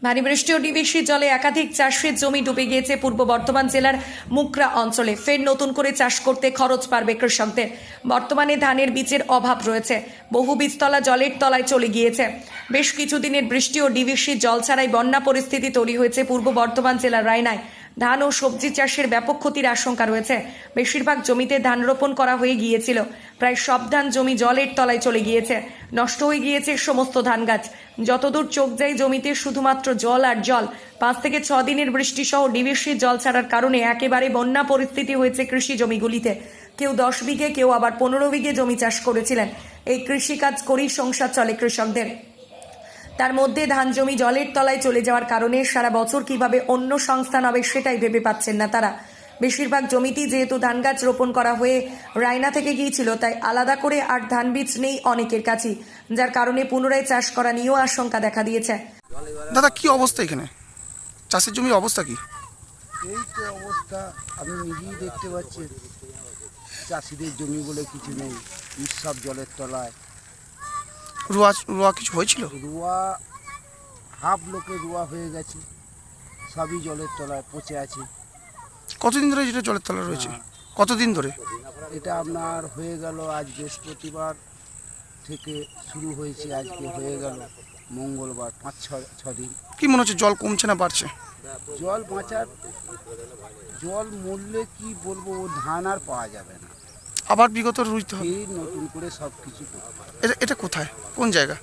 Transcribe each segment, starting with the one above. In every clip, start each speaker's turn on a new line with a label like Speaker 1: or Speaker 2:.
Speaker 1: ভারী বৃষ্টি ও ডিবিসির জলে একাধিক চাষের জমি ডুবে গিয়েছে পূর্ব বর্ধমান জেলার মুকরা অঞ্চলে। ফের নতুন করে চাষ করতে খরচ বাড়বে কৃষকদের। বর্তমানে ধানের বীজের অভাব রয়েছে, বহু বীজতলা জলের তলায় চলে গিয়েছে। বেশ কিছুদিনের বৃষ্টি ও ডিবিসির জল ছাড়াই বন্যা পরিস্থিতি তৈরি হয়েছে পূর্ব বর্ধমান জেলার রায়নায়। ধান ও সবজি চাষের ব্যাপক ক্ষতির আশঙ্কা রয়েছে। বেশিরভাগ জমিতে ধান রোপণ করা হয়ে গিয়েছিল, প্রায় সব ধান জমি জলের তলায় চলে গিয়েছে। নষ্ট হয়ে গিয়েছে সমস্ত ধান গাছ। যতদূর চোখ যায় জমিতে শুধুমাত্র জল আর জল। 5 থেকে 6 দিনের বৃষ্টি সহ ডিবিসির জল ছাড়ার কারণে একেবারে বন্যা পরিস্থিতি হয়েছে কৃষি জমিগুলিতে। কেউ 10 বিঘে, কেউ আবার 15 বিঘে জমি চাষ করেছিলেন। এই কৃষিকাজ করেই সংসার চলে কৃষকদের। তার মধ্যে ধান জমি জলের তলায় চলে যাওয়ার কারণে সারা বছর কিভাবে অন্য সংস্থান হবে সেটাই ভেবে পাচ্ছেন না তারা। বেশিরভাগ জমিতেই যেহেতু ধান গাছ রোপণ করা হয়ে রায়না থেকে গিয়েছিল, তাই আলাদা করে আর ধান বীজ নেই অনেকের কাছেই, যার কারণে পুনরায় চাষ করা নিয়েও আশঙ্কা দেখা দিয়েছে।
Speaker 2: দাদা কি অবস্থা এখানে, চাষের জমির অবস্থা কি?
Speaker 3: এই তো অবস্থা, আপনি নিজেই দেখতে পাচ্ছেন, চাষিদের জমি বলে কিছু নেই, সব জলের তলায়।
Speaker 2: রোয়া কিছু হয়েছিল?
Speaker 3: রোয়া হাফ লোকে রোয়া হয়ে গেছে, সবই জলের তলায় পচে আছে।
Speaker 2: কতদিন ধরে যেটা জলের তলায় রয়েছে? কতদিন ধরে?
Speaker 3: এটা আপনার হয়ে গেল, আজ বৃহস্পতিবার থেকে শুরু হয়েছে, আজকে হয়ে গেল মঙ্গলবার, 5-6 দিন।
Speaker 2: কি মনে হচ্ছে জল কমছে না বাড়ছে?
Speaker 3: জল বাঁচার, জল মরলে কি বলবো, ও ধান আর পাওয়া যাবে না,
Speaker 2: আবার বিগত রুইতে হবে।
Speaker 3: এই নতুন করে সব কিছু করতে হবে।
Speaker 2: এটা কোথায়, কোন জায়গা?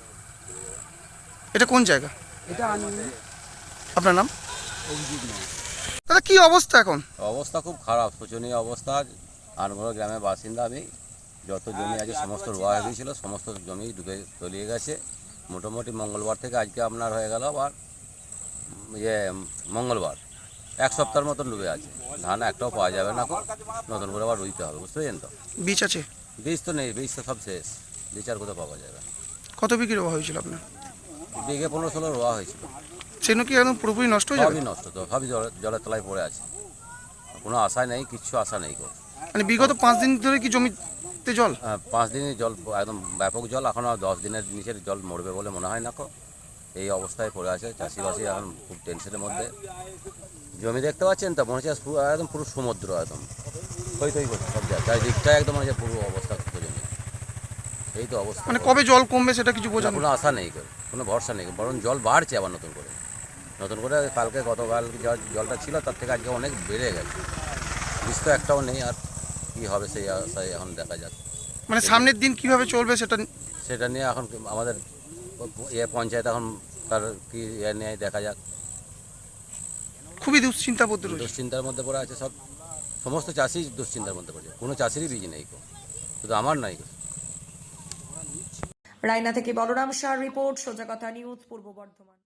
Speaker 2: এটা কোন জায়গা?
Speaker 3: এটা আনি
Speaker 2: আপনার নাম?
Speaker 3: অভিযোগ নেই।
Speaker 2: দাদা কি অবস্থা এখন?
Speaker 4: অবস্থা খুব খারাপ, শোচনীয় অবস্থা। আনগড় গ্রামের বাসিন্দা আমি। যত জমি আছে সমস্ত রোয়া হয়ে গিয়েছিল, সমস্ত জমি ডুবে তলিয়ে গেছে। মোটামুটি মঙ্গলবার থেকে আজকে আপনার হয়ে গেল আবার মঙ্গলবার, 1 সপ্তাহের মতন ডুবে আছে। ধান একটাও পাওয়া যাবে না, নতুন করে আবার রুইতে হবে, বুঝতে পারছেন তো।
Speaker 2: বীজ আছে?
Speaker 4: বীজ তো নেই, বীজ তো সব শেষ, বীজ আর কোথাও পাওয়া যাবে।
Speaker 2: কত বিঘি রোয়া হয়েছিল আপনার?
Speaker 4: বিঘে 15-16 রোয়া হয়েছিল।
Speaker 2: সেগুলো কি একদম পুরোপুরি নষ্ট হয়ে যাবে?
Speaker 4: সবই নষ্ট, তো সবই জলের তলায় পড়ে আছে, কোনো আশা নেই, কিচ্ছু আশা নেই।
Speaker 2: মানে বিগত 5 দিন ধরে কি জমিতে জল?
Speaker 4: 5 দিনই জল, একদম ব্যাপক জল। এখন আর 10 দিনের নিচের জল মরবে বলে মনে হয় না। এই অবস্থায় পড়ে আছে চাষিবাসী, এখন খুব টেনশনের মধ্যে। জমি দেখতে পাচ্ছেন তো, মনে হচ্ছে একদম পুরো সমুদ্র, একদম থই থই করছে সব জায়গায়, চারিদিকটা একদম মনে হচ্ছে পুরো অবস্থা জমি। এই তো অবস্থা।
Speaker 2: মানে কবে জল কমবে সেটা কিছু বোঝা
Speaker 4: কোনো আশা নেই, কোনো ভরসা নেই, বরং জল বাড়ছে আবার নতুন করে। কালকে গতকাল জলটা ছিল তার থেকে আজকে অনেক বেড়ে গেছে। বীজ তো একটাও নেই, আর কি হবে সেই আশায় এখন দেখা যাক।
Speaker 2: মানে সামনের দিন কিভাবে চলবে
Speaker 4: সেটা নিয়ে এখন আমাদের পঞ্চায়েত এখন তার কি নেয় দেখা যাক।
Speaker 2: খুবই দুশ্চিন্তার মধ্যে রয়েছে।
Speaker 4: দুশ্চিন্তার মধ্যে পড়ে আছে সমস্ত চাষি, দুশ্চিন্তার মধ্যে পড়েছে। কোনো চাষিরই বীজ নেই, শুধু আমার নাই।
Speaker 1: রায়না থেকে বলরাম শাহর রিপোর্ট, সোজা কথা নিউজ, পূর্ব বর্ধমান।